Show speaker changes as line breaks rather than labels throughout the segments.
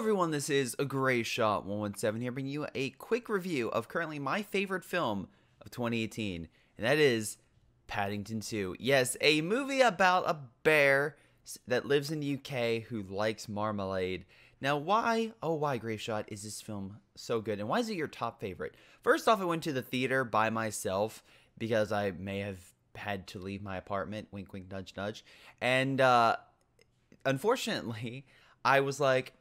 everyone, this is a Greyshot 117 here, bringing you a quick review of currently my favorite film of 2018, and that is Paddington 2. Yes, a movie about a bear that lives in the UK who likes marmalade. Now, why, oh why, Greyshot, is this film so good, and why is it your top favorite? First off, I went to the theater by myself because I may have had to leave my apartment, wink wink nudge nudge, and unfortunately, I was like,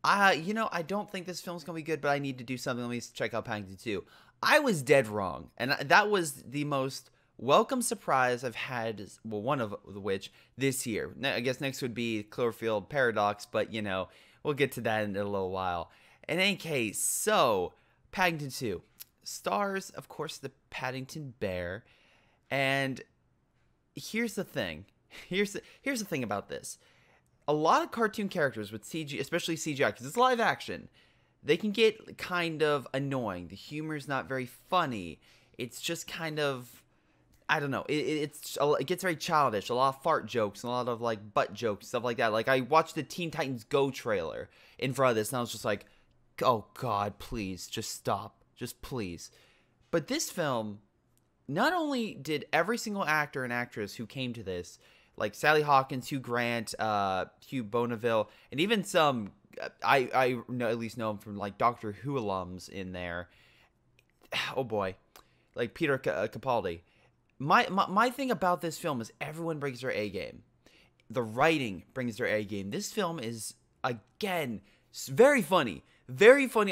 I don't think this film's gonna be good, but I need to do something. Let me check out Paddington 2. I was dead wrong, and that was the most welcome surprise I've had, well, one of which this year. I guess next would be Cloverfield Paradox, but, we'll get to that in a little while. In any case, so, Paddington 2 stars, of course, the Paddington Bear, and here's the thing. Here's the thing about this. A lot of cartoon characters with CG, especially CGI, because it's live action, they can get kind of annoying. The humor's not very funny. It's just kind of, I don't know. It gets very childish. A lot of fart jokes, a lot of like butt jokes, stuff like that. Like I watched the Teen Titans Go trailer in front of this, and I was just like, oh God, please, just stop, just please. But this film, not only did every single actor and actress who came to this, like Sally Hawkins, Hugh Grant, Hugh Bonneville, and even some I know, at least know him from like Doctor Who alums in there. Oh boy, like Peter Capaldi. My thing about this film is everyone brings their A game. The writing brings their A game. This film is, again, very funny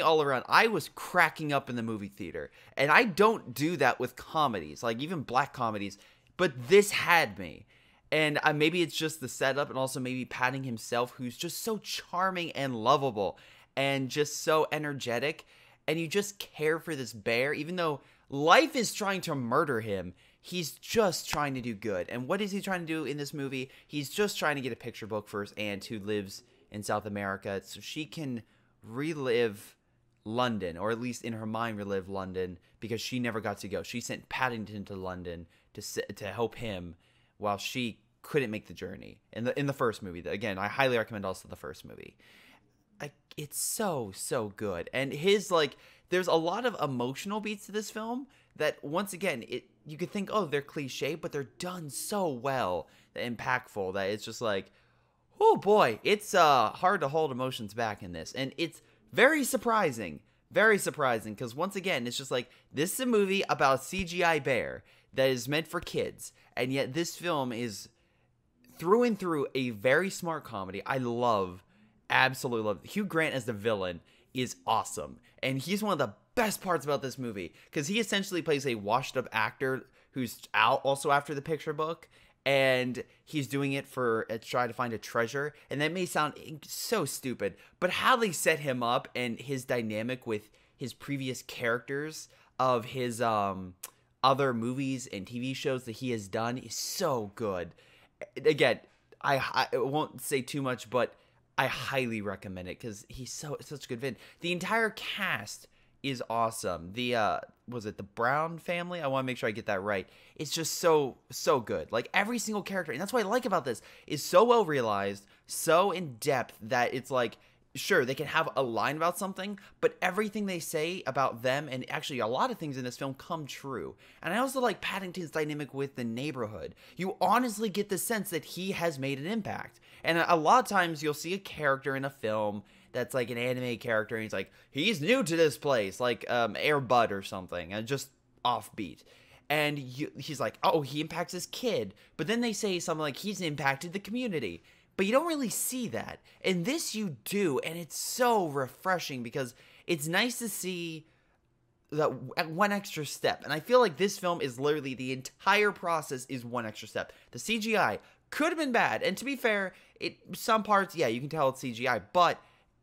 all around. I was cracking up in the movie theater, and I don't do that with comedies, like even black comedies, but this had me. And maybe it's just the setup, and also maybe Paddington himself, who's just so charming and lovable and just so energetic. And you just care for this bear, even though life is trying to murder him. He's just trying to do good. And what is he trying to do in this movie? He's just trying to get a picture book for his aunt who lives in South America so she can relive London, or at least in her mind relive London, because she never got to go. She sent Paddington to London to help him, while she couldn't make the journey in the first movie. Again, I highly recommend also the first movie. It's so good, and there's a lot of emotional beats to this film that, once again, you could think, oh, they're cliche, but they're done so well, impactful, that it's just like, oh boy, it's hard to hold emotions back in this, and it's very surprising, because once again, it's just like, this is a movie about a CGI bear that is meant for kids, and yet this film is through and through a very smart comedy. Absolutely love it. Hugh Grant as the villain is awesome, and he's one of the best parts about this movie, because he essentially plays a washed up actor who's out also after the picture book, and he's doing it for try to find a treasure. And that may sound so stupid, but how they set him up and his dynamic with his previous characters of his other movies and TV shows that he has done is so good. Again, I won't say too much, but I highly recommend it because he's such a good vid. The entire cast is awesome. Was it the Brown family? I want to make sure I get that right. It's just so good. Like every single character, and that's what I like about this, is so well realized, so in depth, that it's like, sure, they can have a line about something, but everything they say about them, and actually a lot of things in this film, come true. And I also like Paddington's dynamic with the neighborhood. You honestly get the sense that he has made an impact. And a lot of times you'll see a character in a film that's like an anime character, and he's like, he's new to this place, like Air Bud or something, and just offbeat. And he's like, oh, he impacts his kid. But then they say something like, he's impacted the community. But you don't really see that. In this, you do, and it's so refreshing because it's nice to see that one extra step. And I feel like this film is literally, the entire process is one extra step. The CGI could have been bad, and to be fair, some parts, yeah, you can tell it's CGI, but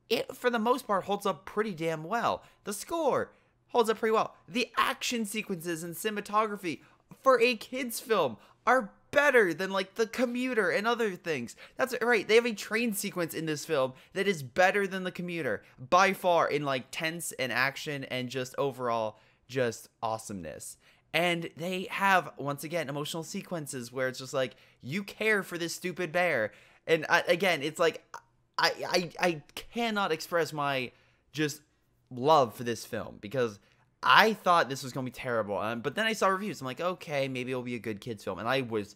it, for the most part, holds up pretty damn well. The score holds up pretty well. The action sequences and cinematography for a kids film are better than like The Commuter and other things. That's right, they have a train sequence in this film that is better than The Commuter by far, in like tense and action and just overall just awesomeness. And they have, once again, emotional sequences where it's just like, you care for this stupid bear. And again, it's like, I cannot express my just love for this film, because I thought this was going to be terrible. But then I saw reviews. I'm like, okay, maybe it'll be a good kids film. And I was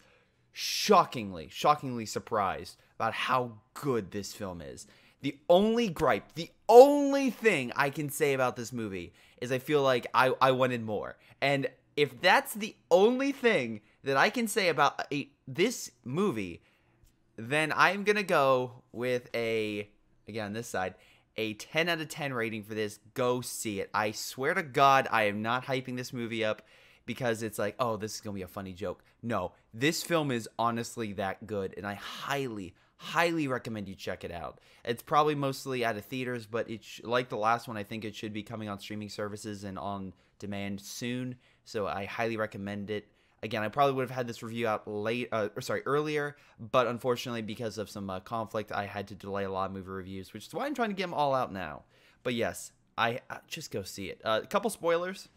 shockingly surprised about how good this film is. The only gripe, the only thing I can say about this movie is I feel like I wanted more. And if that's the only thing that I can say about this movie, then I'm going to go with again, on this side, a 10 out of 10 rating for this. Go see it. I swear to God, I am not hyping this movie up because it's like, oh, this is going to be a funny joke. No, this film is honestly that good, and I highly recommend you check it out. It's probably mostly out of theaters, but like the last one, I think it should be coming on streaming services and on demand soon, so I highly recommend it. Again, I probably would have had this review out earlier, but unfortunately, because of some conflict, I had to delay a lot of movie reviews, which is why I'm trying to get them all out now. But yes, I just go see it. A couple spoilers.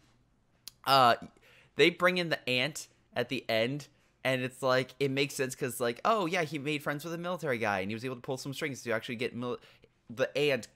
They bring in the ant at the end, and it's like, it makes sense because, like, oh yeah, he made friends with a military guy, and he was able to pull some strings to actually get the ant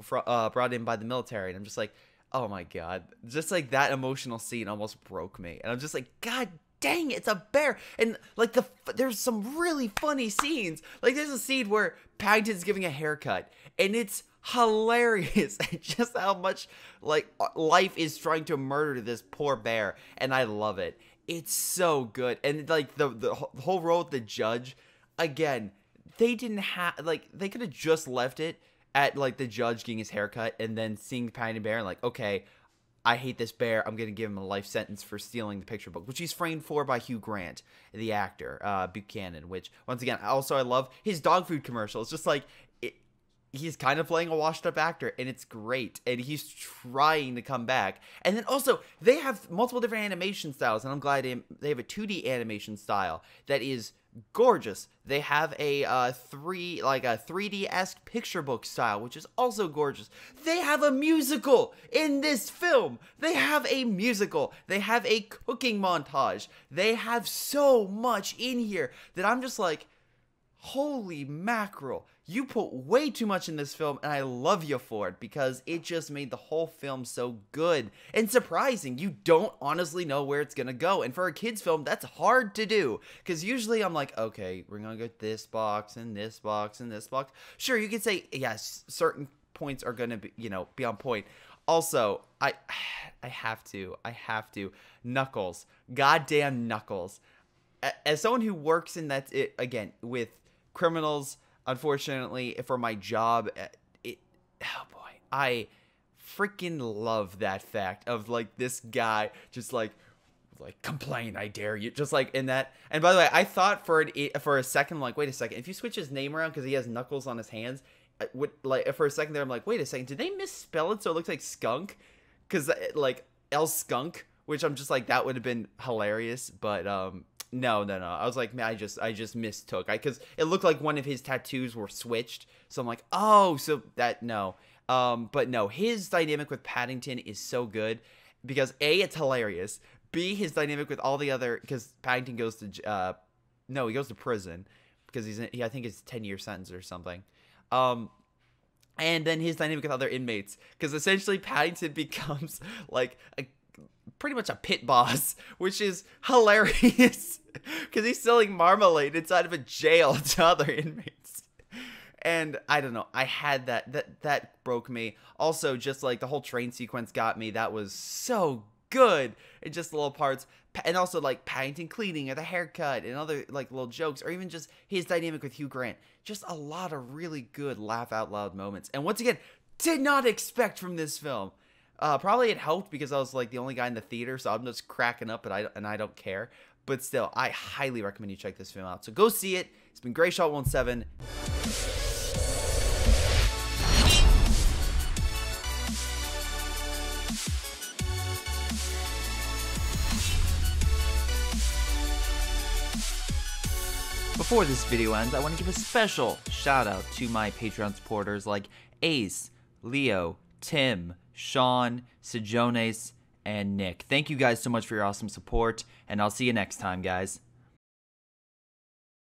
brought in by the military, and I'm just like, oh my God, just like that emotional scene almost broke me, and I'm just like, God dang, it's a bear. And like there's some really funny scenes. Like there's a scene where Paddington's giving a haircut, and it's hilarious just how much like life is trying to murder this poor bear, and I love it. It's so good. And like the whole role with the judge, again, they didn't have, like, they could have just left it at like the judge getting his haircut and then seeing Paddington Bear and like, okay, I hate this bear, I'm going to give him a life sentence for stealing the picture book, which he's framed for by Hugh Grant, the actor, Buchanan, which, once again, also I love his dog food commercial. It's just like, he's kind of playing a washed-up actor, and it's great, and he's trying to come back. And then also, they have multiple different animation styles, and I'm glad they have a 2D animation style that is gorgeous. They have a 3D-esque picture book style, which is also gorgeous. They have a musical in this film. They have a musical. They have a cooking montage. They have so much in here that I'm just like, holy mackerel. You put way too much in this film, and I love you for it, because it just made the whole film so good and surprising. You don't honestly know where it's gonna go, and for a kid's film, that's hard to do, because usually I'm like, okay, we're gonna get this box, and this box, and this box. Sure, you could say, yes, certain points are gonna be, be on point. Also, I have to, Knuckles, goddamn Knuckles. As someone who works in that, again, with criminals, unfortunately, for my job, oh boy, I freaking love that fact of like this guy just like complain, I dare you, just like in that. And by the way, I thought for a second, like, wait a second, if you switch his name around because he has knuckles on his hands, for a second there, I'm like, wait a second, did they misspell it so it looks like skunk? Because like El Skunk, which I'm just like, that would have been hilarious, but no. I was like, man, I just mistook. Because it looked like one of his tattoos were switched. So I'm like, oh, so that, no. But no, his dynamic with Paddington is so good. Because A, it's hilarious. B, his dynamic with all the other, because Paddington goes to, he goes to prison. Because I think it's a 10-year sentence or something. And then his dynamic with other inmates. Because essentially Paddington becomes like pretty much a pit boss, which is hilarious because he's selling marmalade inside of a jail to other inmates. And I don't know, I had that broke me. Also, just like the whole train sequence got me. That was so good. And just the little parts, and also like Paddington cleaning or the haircut and other like little jokes, or even just his dynamic with Hugh Grant. Just a lot of really good laugh out loud moments. And once again, did not expect from this film. Probably it helped because I was like the only guy in the theater, so I'm just cracking up, and I don't care. But still, I highly recommend you check this film out. So go see it. It's been Greyshot17. Before this video ends, I want to give a special shout out to my Patreon supporters like Ace, Leo, Tim, Sean, Sejones, and Nick. Thank you guys so much for your awesome support, and I'll see you next time, guys.